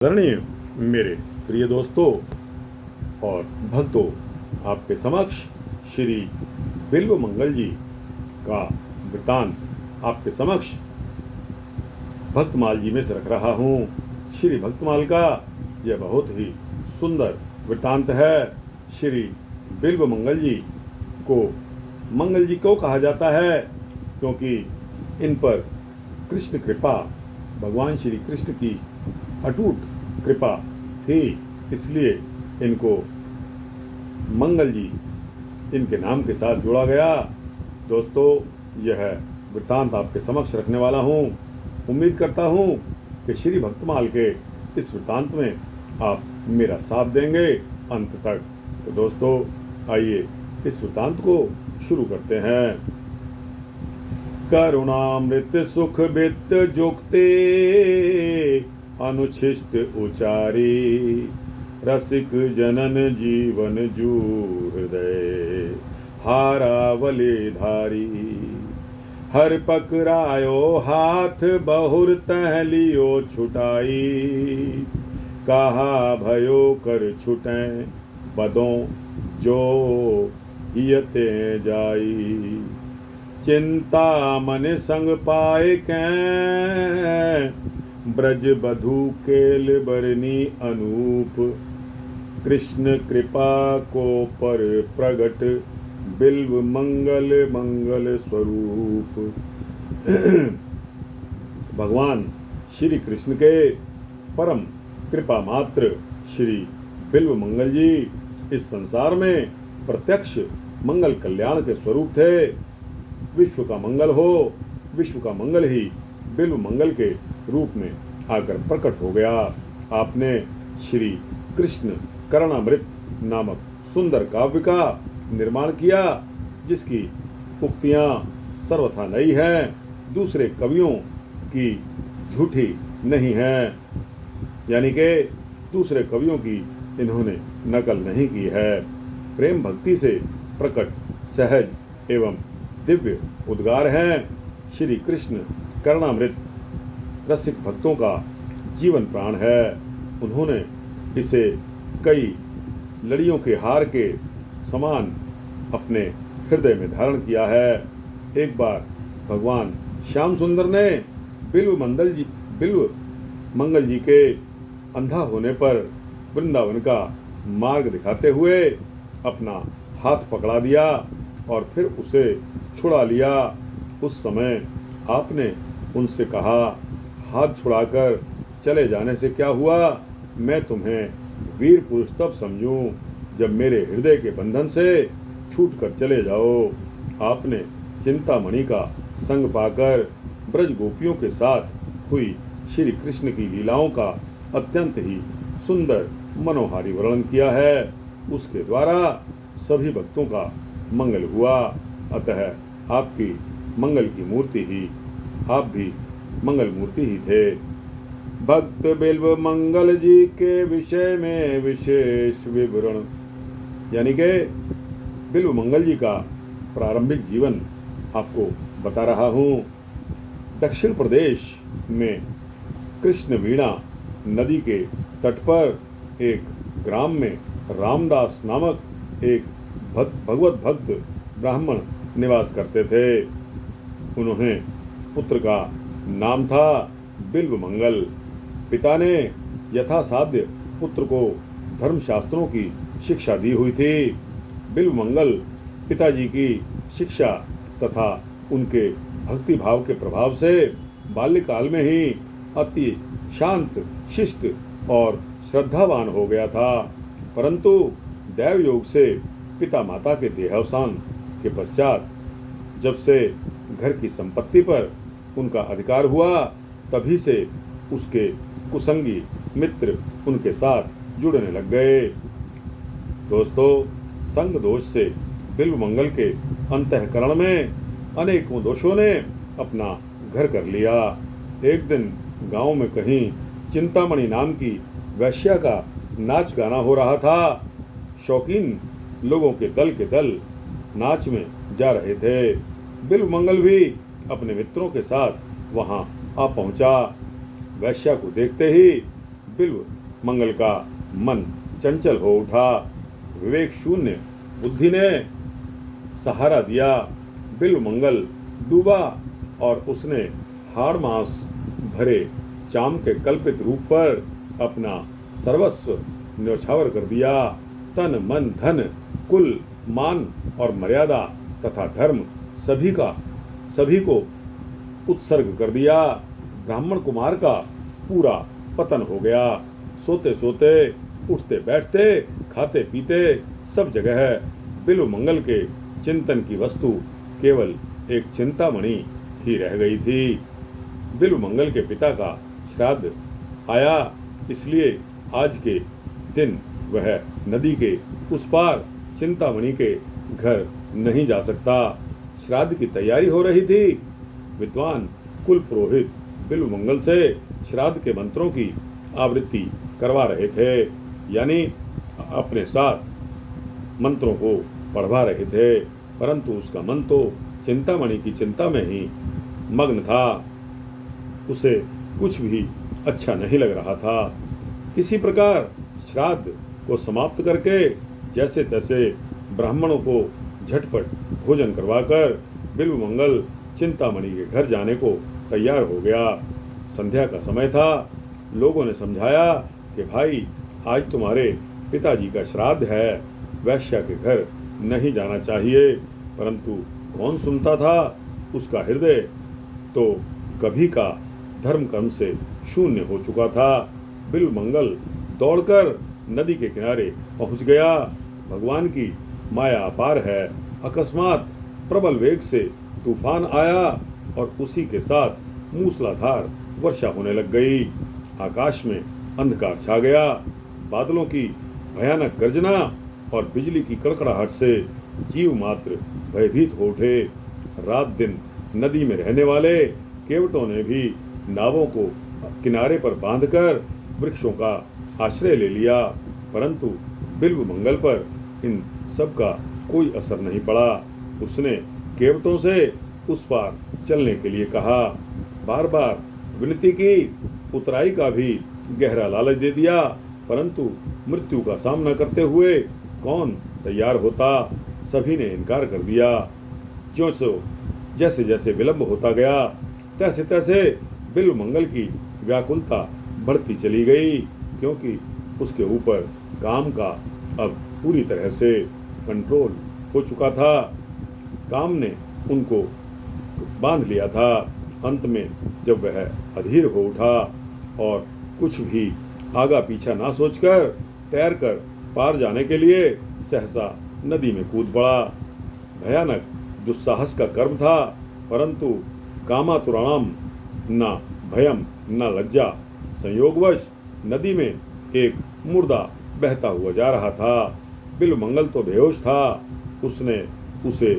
आदरणीय मेरे प्रिय दोस्तों और भक्तों, आपके समक्ष श्री बिल्व मंगल जी का वृतांत आपके समक्ष भक्तमाल जी में से रख रहा हूँ। श्री भक्तमाल का यह बहुत ही सुंदर वृतांत है। श्री बिल्व मंगल जी को मंगल जी क्यों कहा जाता है? क्योंकि इन पर कृष्ण कृपा, भगवान श्री कृष्ण की अटूट कृपा थी, इसलिए इनको मंगल जी इनके नाम के साथ जोड़ा गया। दोस्तों, यह वृत्तांत आपके समक्ष रखने वाला हूँ। उम्मीद करता हूँ कि श्री भक्तमाल के इस वृत्तांत में आप मेरा साथ देंगे अंत तक। तो दोस्तों, आइए इस वृत्तांत को शुरू करते हैं। करुणामृत सुख वित्त जुक्ते अनुच्छिष्ट उचारी, रसिक जनन जीवन जू हृदय हारावले धारी। हर पकड़ायो हाथ बहुर तह लियो छुटाई, कहा भयो कर छुटे बदों जो हियते जाई। चिंता मन संग पाए कै, ब्रज बधू केल बरनी अनूप। कृष्ण कृपा को पर प्रगट, बिल्व मंगल मंगल स्वरूप। भगवान श्री कृष्ण के परम कृपा मात्र श्री बिल्व मंगल जी इस संसार में प्रत्यक्ष मंगल कल्याण के स्वरूप थे। विश्व का मंगल हो, विश्व का मंगल ही बिल्व मंगल के रूप में आकर प्रकट हो गया। आपने श्री कृष्ण करणामृत नामक सुंदर काव्य का निर्माण किया, जिसकी उक्तियां सर्वथा नई हैं, दूसरे कवियों की झूठी नहीं हैं, यानी कि दूसरे कवियों की इन्होंने नकल नहीं की है। प्रेम भक्ति से प्रकट सहज एवं दिव्य उद्गार हैं। श्री कृष्ण करणामृत रसिक भक्तों का जीवन प्राण है। उन्होंने इसे कई लड़ियों के हार के समान अपने हृदय में धारण किया है। एक बार भगवान श्याम सुंदर ने बिल्व मंगल जी के अंधा होने पर वृंदावन का मार्ग दिखाते हुए अपना हाथ पकड़ा दिया और फिर उसे छुड़ा लिया। उस समय आपने उनसे कहा, हाथ छुड़ाकर चले जाने से क्या हुआ? मैं तुम्हें वीर पुरुष तब समझूं जब मेरे हृदय के बंधन से छूट कर चले जाओ। आपने चिंतामणि का संग पाकर ब्रज गोपियों के साथ हुई श्री कृष्ण की लीलाओं का अत्यंत ही सुंदर मनोहारी वर्णन किया है। उसके द्वारा सभी भक्तों का मंगल हुआ। अतः आपकी मंगल की मूर्ति ही, आप भी मंगल मूर्ति ही थे। भक्त बिल्व मंगल जी के विषय में विशेष विवरण, यानी कि बिल्व मंगल जी का प्रारंभिक जीवन आपको बता रहा हूँ। दक्षिण प्रदेश में कृष्णवीणा नदी के तट पर एक ग्राम में रामदास नामक एक भगवत भक्त ब्राह्मण निवास करते थे। उन्होंने पुत्र का नाम था बिल्व मंगल। पिता ने यथासाध्य पुत्र को धर्मशास्त्रों की शिक्षा दी हुई थी। बिल्व मंगल पिताजी की शिक्षा तथा उनके भक्ति भाव के प्रभाव से बाल्यकाल में ही अति शांत, शिष्ट और श्रद्धावान हो गया था। परंतु दैव योग से पिता माता के देहावसान के पश्चात जब से घर की संपत्ति पर उनका अधिकार हुआ, तभी से उसके कुसंगी मित्र उनके साथ जुड़ने लग गए। दोस्तों, संग दोष से बिल्व मंगल के अंतःकरण में अनेकों दोषों ने अपना घर कर लिया। एक दिन गांव में कहीं चिंतामणि नाम की वैश्या का नाच गाना हो रहा था। शौकीन लोगों के दल नाच में जा रहे थे। बिल्व मंगल भी अपने मित्रों के साथ वहां आ पहुंचा। वैश्या को देखते ही बिल्व मंगल का मन चंचल हो उठा। विवेक शून्य बुद्धि ने सहारा दिया। बिल्व मंगल डूबा और उसने हाड़ मांस भरे चाम के कल्पित रूप पर अपना सर्वस्व न्यौछावर कर दिया। तन मन धन कुल मान और मर्यादा तथा धर्म सभी को उत्सर्ग कर दिया। ब्राह्मण कुमार का पूरा पतन हो गया। सोते सोते उठते बैठते खाते पीते सब जगह बिल्व मंगल के चिंतन की वस्तु केवल एक चिंतामणि ही रह गई थी। बिल्व मंगल के पिता का श्राद्ध आया, इसलिए आज के दिन वह नदी के उस पार चिंतामणि के घर नहीं जा सकता। श्राद्ध की तैयारी हो रही थी। विद्वान कुल पुरोहित बिल्व मंगल से श्राद्ध के मंत्रों की आवृत्ति करवा रहे थे, यानी अपने साथ मंत्रों को पढ़वा रहे थे, परंतु उसका मन तो चिंतामणि की चिंता में ही मग्न था। उसे कुछ भी अच्छा नहीं लग रहा था। किसी प्रकार श्राद्ध को समाप्त करके जैसे तैसे ब्राह्मणों को झटपट भोजन करवाकर बिल्व मंगल चिंतामणि के घर जाने को तैयार हो गया। संध्या का समय था। लोगों ने समझाया कि भाई, आज तुम्हारे पिताजी का श्राद्ध है, वैश्या के घर नहीं जाना चाहिए। परंतु कौन सुनता था? उसका हृदय तो कभी का धर्म कर्म से शून्य हो चुका था। बिल्व मंगल दौड़कर नदी के किनारे पहुंच गया। भगवान की माया अपार है। अकस्मात प्रबल वेग से तूफान आया और उसी के साथ मूसलाधार वर्षा होने लग गई। आकाश में अंधकार छा गया। बादलों की भयानक गर्जना और बिजली की कड़कड़ाहट से जीव मात्र भयभीत हो उठे। रात दिन नदी में रहने वाले केवटों ने भी नावों को किनारे पर बांधकर वृक्षों का आश्रय ले लिया, परंतु बिल्व मंगल पर इन सब का कोई असर नहीं पड़ा। उसने केवटों से उस पार चलने के लिए कहा, बार बार विनती की, उतराई का भी गहरा लालच दे दिया, परंतु मृत्यु का सामना करते हुए कौन तैयार होता। सभी ने इनकार कर दिया। जैसे जैसे विलंब होता गया, तैसे तैसे बिल्व मंगल की व्याकुलता बढ़ती चली गई, क्योंकि उसके ऊपर काम का अब पूरी तरह से कंट्रोल हो चुका था। काम ने उनको बांध लिया था। अंत में जब वह अधीर हो उठा और कुछ भी आगा पीछा ना सोचकर तैरकर पार जाने के लिए सहसा नदी में कूद पड़ा। भयानक दुस्साहस का कर्म था, परंतु कामातुराणाम न भयम न लज्जा। संयोगवश नदी में एक मुर्दा बहता हुआ जा रहा था। बिल्व मंगल तो बेहोश था। उसने उसे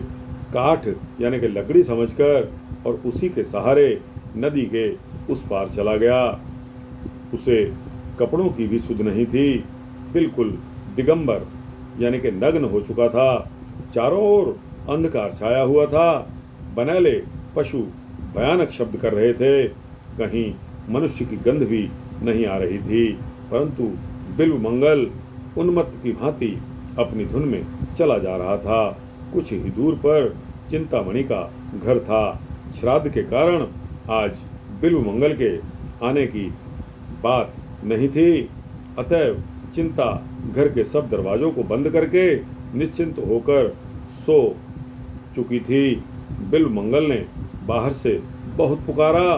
काठ यानी कि लकड़ी समझकर और उसी के सहारे नदी के उस पार चला गया। उसे कपड़ों की भी सुध नहीं थी। बिल्कुल दिगंबर यानी कि नग्न हो चुका था। चारों ओर अंधकार छाया हुआ था। बनेले पशु भयानक शब्द कर रहे थे। कहीं मनुष्य की गंध भी नहीं आ रही थी, परंतु बिल्व मंगल उन्मत्त की भांति अपनी धुन में चला जा रहा था। कुछ ही दूर पर चिंतामणि का घर था। श्राद्ध के कारण आज बिल्व मंगल के आने की बात नहीं थी, अतएव चिंता घर के सब दरवाजों को बंद करके निश्चिंत होकर सो चुकी थी। बिल्व मंगल ने बाहर से बहुत पुकारा,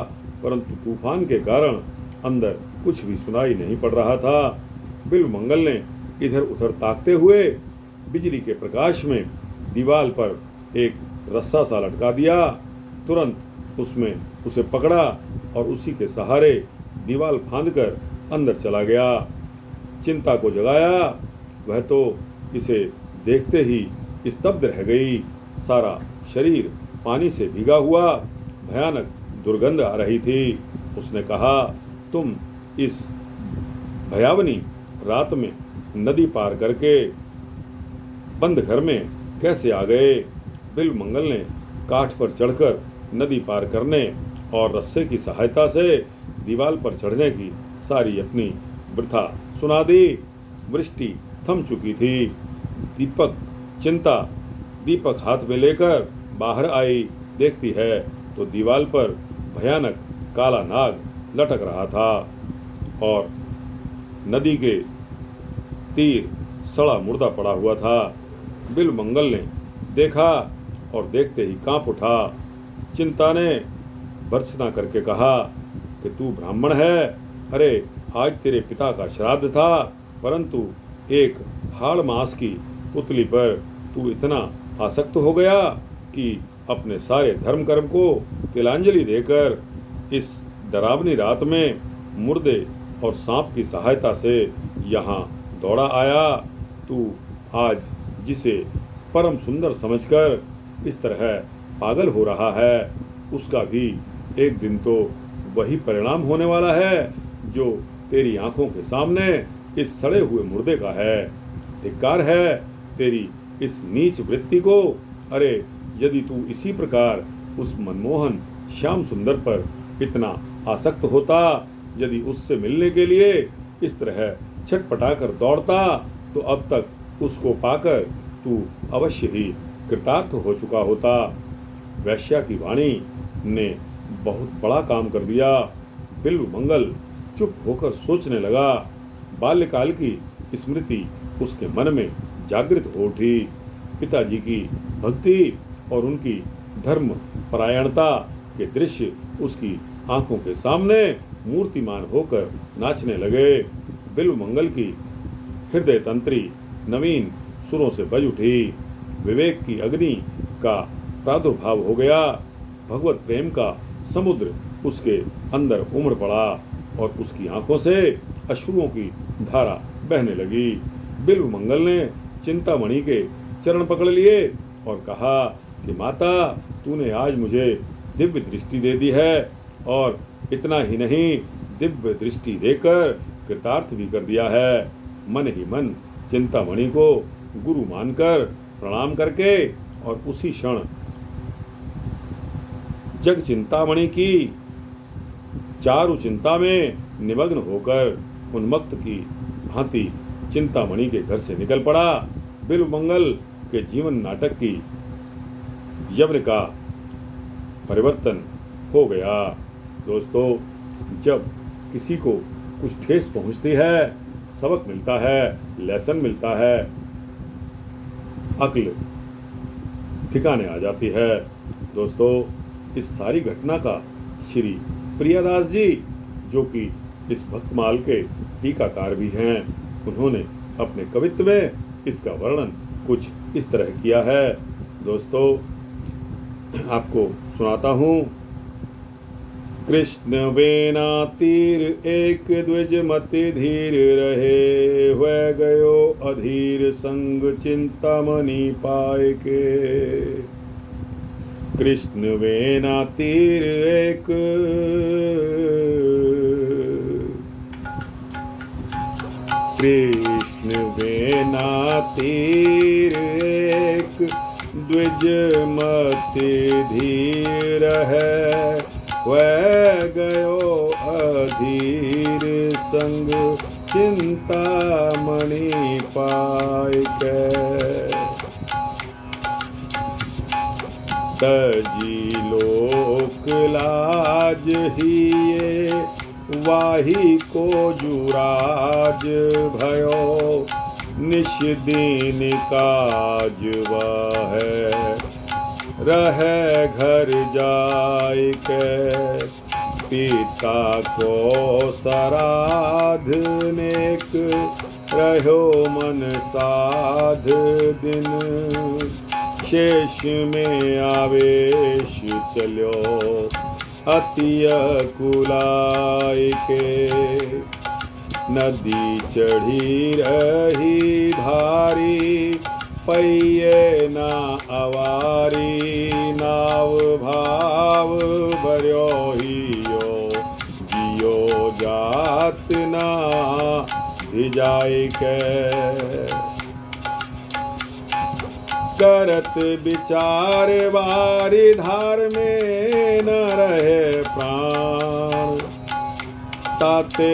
परंतु तूफान के कारण अंदर कुछ भी सुनाई नहीं पड़ रहा था। बिल्व मंगल ने इधर उधर ताकते हुए बिजली के प्रकाश में दीवार पर एक रस्सा सा लटका दिया। तुरंत उसमें उसे पकड़ा और उसी के सहारे दीवार फांदकर अंदर चला गया। चिंता को जगाया। वह तो इसे देखते ही स्तब्ध रह गई। सारा शरीर पानी से भीगा हुआ, भयानक दुर्गंध आ रही थी। उसने कहा, तुम इस भयावनी रात में नदी पार करके बंद घर में कैसे आ गए? बिल्व मंगल ने काठ पर चढ़कर नदी पार करने और रस्से की सहायता से दीवार पर चढ़ने की सारी अपनी वृथा सुना दी। वृष्टि थम चुकी थी। दीपक हाथ में लेकर बाहर आई। देखती है तो दीवार पर भयानक काला नाग लटक रहा था और नदी के तीर सड़ा मुर्दा पड़ा हुआ था। बिल्वमंगल ने देखा और देखते ही कांप उठा। चिंता ने भर्त्सना करके कहा कि तू ब्राह्मण है। अरे आज तेरे पिता का श्राद्ध था, परंतु एक हाड़ मांस की पुतली पर तू इतना आसक्त हो गया कि अपने सारे धर्म कर्म को तिलांजलि देकर इस डरावनी रात में मुर्दे और सांप की सहायता से यहाँ दौड़ा आया। तू आज जिसे परम सुंदर समझकर इस तरह पागल हो रहा है, उसका भी एक दिन तो वही परिणाम होने वाला है जो तेरी आंखों के सामने इस सड़े हुए मुर्दे का है। धिक्कार है तेरी इस नीच वृत्ति को। अरे यदि तू इसी प्रकार उस मनमोहन श्याम सुंदर पर इतना आसक्त होता, यदि उससे मिलने के लिए इस तरह छटपटाकर दौड़ता, तो अब तक उसको पाकर तू अवश्य ही कृतार्थ हो चुका होता। वैश्या की वाणी ने बहुत बड़ा काम कर दिया। बिल्वमंगल चुप होकर सोचने लगा। बाल्यकाल की स्मृति उसके मन में जागृत हो उठी। पिताजी की भक्ति और उनकी धर्म परायणता के दृश्य उसकी आंखों के सामने मूर्तिमान होकर नाचने लगे। बिल्वमंगल की हृदय तंत्री नवीन सुरों से बज उठी। विवेक की अग्नि का प्रादुर्भाव हो गया। भगवत प्रेम का समुद्र उसके अंदर उमड़ पड़ा और उसकी आंखों से अश्रुओं की धारा बहने लगी। बिल्वमंगल ने चिंतामणि के चरण पकड़ लिए और कहा कि माता, तूने आज मुझे दिव्य दृष्टि दे दी है और इतना ही नहीं, दिव्य दृष्टि देकर कृतार्थ भी कर दिया है। मन ही मन चिंतामणि को गुरु मानकर प्रणाम करके और उसी क्षण जग चिंतामणि की चारु चिंता में निमग्न होकर उन्मत्त की भांति चिंतामणि के घर से निकल पड़ा। बिल्वमंगल के जीवन नाटक की यवन का परिवर्तन हो गया। दोस्तों, जब किसी को कुछ ठेस पहुंचती है, सबक मिलता है, लेसन मिलता है, अक्ल ठिकाने आ जाती है। दोस्तों, इस सारी घटना का श्री प्रियादास जी, जो कि इस भक्तमाल के टीकाकार भी हैं, उन्होंने अपने कवित्व में इसका वर्णन कुछ इस तरह किया है। दोस्तों, आपको सुनाता हूँ। कृष्ण वेना तीर एक द्विज मति धीर रहे, हुए गयो अधीर संग चिंतामणि पाए के। कृष्ण वेना तीर एक कृष्ण वेना तीर एक द्विज मति धीर है, वह गयो अधीर संग चिंतामणि पाए के। तजी लोक लाज हिये, वाही को जुराज भयो, निश दिन काज वह रहे घर जाय के। पिता को सराध नेक, रहो मन साध दिन। शेष में आवेश चलो, अति कुलाय के। नदी चढ़ी रही भारी, पैये ना अवारी। नाव भाव भर्यो हियो, जियो जात ना भिजाय के। करत विचार बारी धार में न रहे प्राण, ताते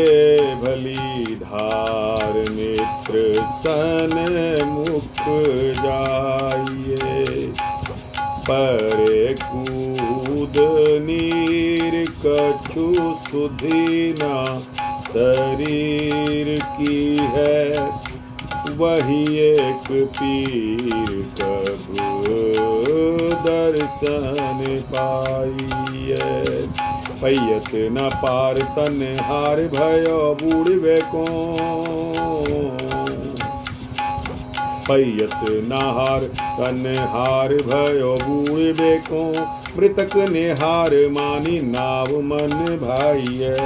भली धार नेत्र सन मुख जाइए। परे कूद नीर कछु सुधि ना शरीर की है। वही एक पीर कब दर्शन पाइए। पैयत न पार तन हार भयो बूढ़वे को। पैयत न हार तन हार भयो बूढ़वे को। मृतक ने हार मानी नाव मन भाइये।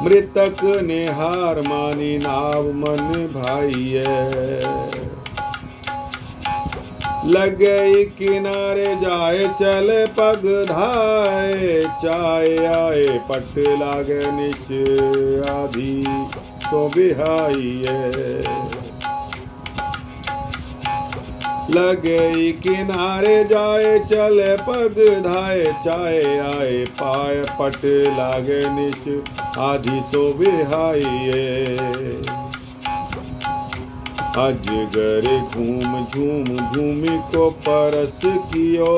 मृतक ने हार मानी नाव मन भाइये। लगे किनारे जाए चले पग धाए। चाय आए पट लागे निश आधी सो बिहाइये। लगे किनारे जाए चले पग धाए। चाय आए पाय पट लागे निश आधी सो बिहाइये। अजगर घूम झूम भूमि को परस कियो।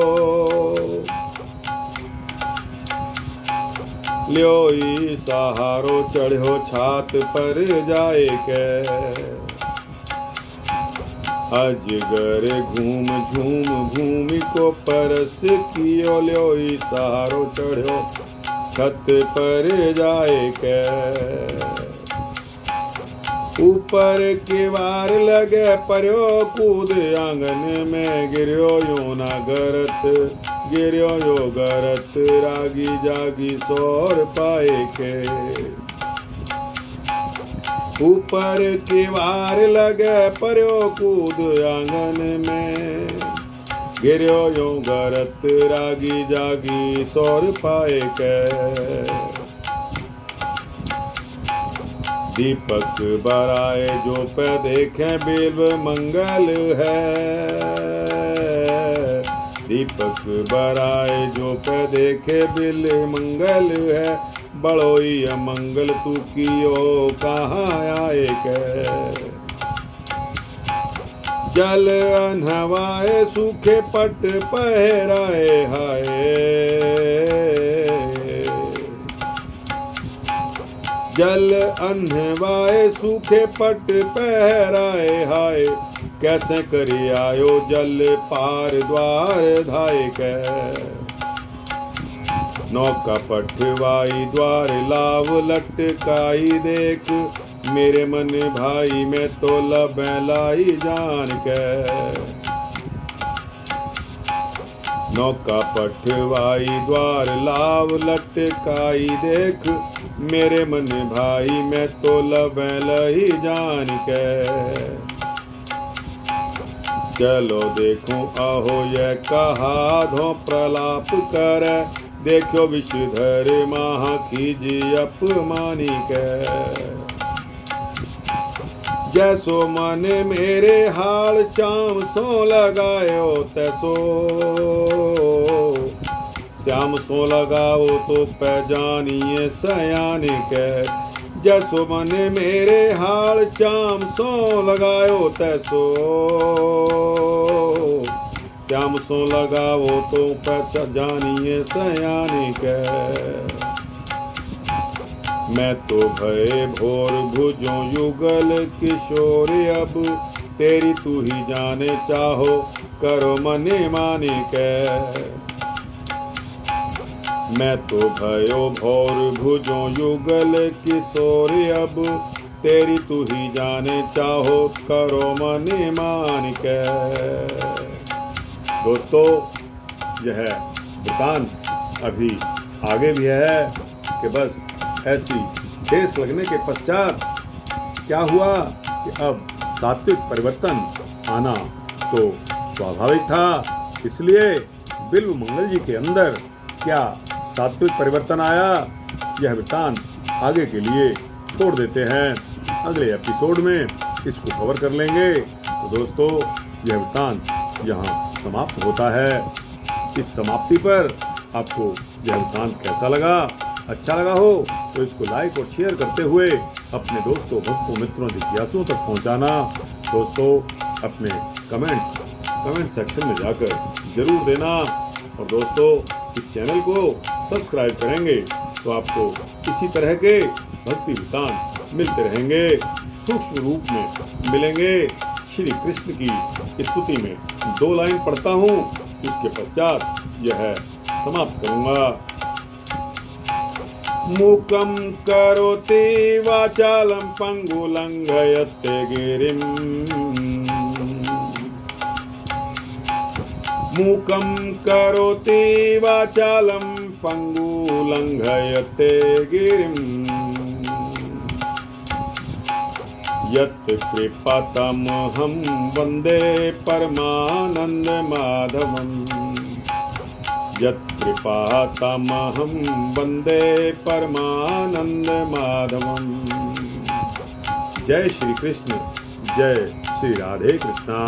ल्योई सहारो चढ़ो छात पर जाए के। अजगर घूम झूम भूमि को परस कियो। ल्योई सहारो चढ़ो छत पर जाए के। ऊपर किवार लगे पर्यो कूद आंगन में। गिर्यो यो ना गरत गिर्यो यो गरत। रागी जागी सौर पाए के। ऊपर किवार लगे पर्यो कूद आंगन में। गिर्यो यो गरत रागी जागी सौर पाए के। दीपक बराए जो पे देखे बिल्व मंगल है। दीपक बराए जो पे देखे बिल मंगल है। बड़ोई अमंगल तू कियो कहाँ आए के। जल अनहवाए सूखे पट पहराए हाय। जल अनहवाए सूखे पट पहराए हाय। कैसे करी आयो जल पार द्वार धाय के। नौका पठवाई द्वार लाव लटकाई देख। मेरे मन भाई मैं तो लबैलाई जान के। नौका पठवाई द्वार लाव लटकाई देख। मेरे मन भाई मैं तो लबैलाई जान के। चलो देखो आहो यह कहा धो प्रलाप कर। देखो विषधर महा खीजी अपमानी के। जैसो मन मेरे हाल चाम सो लगायो तैसो। श्याम सो लगाओ तो पहचानिए सयाने के। जैसो मन मेरे हाल चाम सो लगायो तैसो। श्याम सो लगाओ तो पहचानिए सयाने के। मैं तो भय भोर भुजो युगल किशोर। अब तेरी तू ही जाने चाहो करो मने माने के। मैं तो भयो भोर भुजो युगल किशोर। अब तेरी तू ही जाने चाहो करो मने मान के। दोस्तों यह वृतांत अभी आगे भी है कि बस ऐसी ठेस लगने के पश्चात क्या हुआ कि अब सात्विक परिवर्तन आना तो स्वाभाविक था। इसलिए बिल्व मंगल जी के अंदर क्या सात्विक परिवर्तन आया, यह वृत्तांत आगे के लिए छोड़ देते हैं। अगले एपिसोड में इसको कवर कर लेंगे। तो दोस्तों यह वृत्तांत यहाँ समाप्त होता है। इस समाप्ति पर आपको यह वृत्तांत कैसा लगा अच्छा लगा हो तो इसको लाइक और शेयर करते हुए अपने दोस्तों, भक्तों, मित्रों, जिज्ञासुओं तक पहुंचाना। दोस्तों, अपने कमेंट सेक्शन में जाकर जरूर देना। और दोस्तों, इस चैनल को सब्सक्राइब करेंगे तो आपको इसी तरह के भक्ति वृत्तांत मिलते रहेंगे, सूक्ष्म रूप में मिलेंगे। श्री कृष्ण की स्तुति में 2 लाइन पढ़ता हूँ, उसके पश्चात यह समाप्त करूंगा। मूकं करोति वाचालं पंगुलंघयते गिरिं। मूकं करोति वाचालं पंगुलंघयते गिरिं। यत् कृपातमहं वन्दे परमानंद माधवम्। यत् कृपातमहं वन्दे परमानंद माधवम्। जय श्री कृष्ण, जय श्री राधे कृष्णा।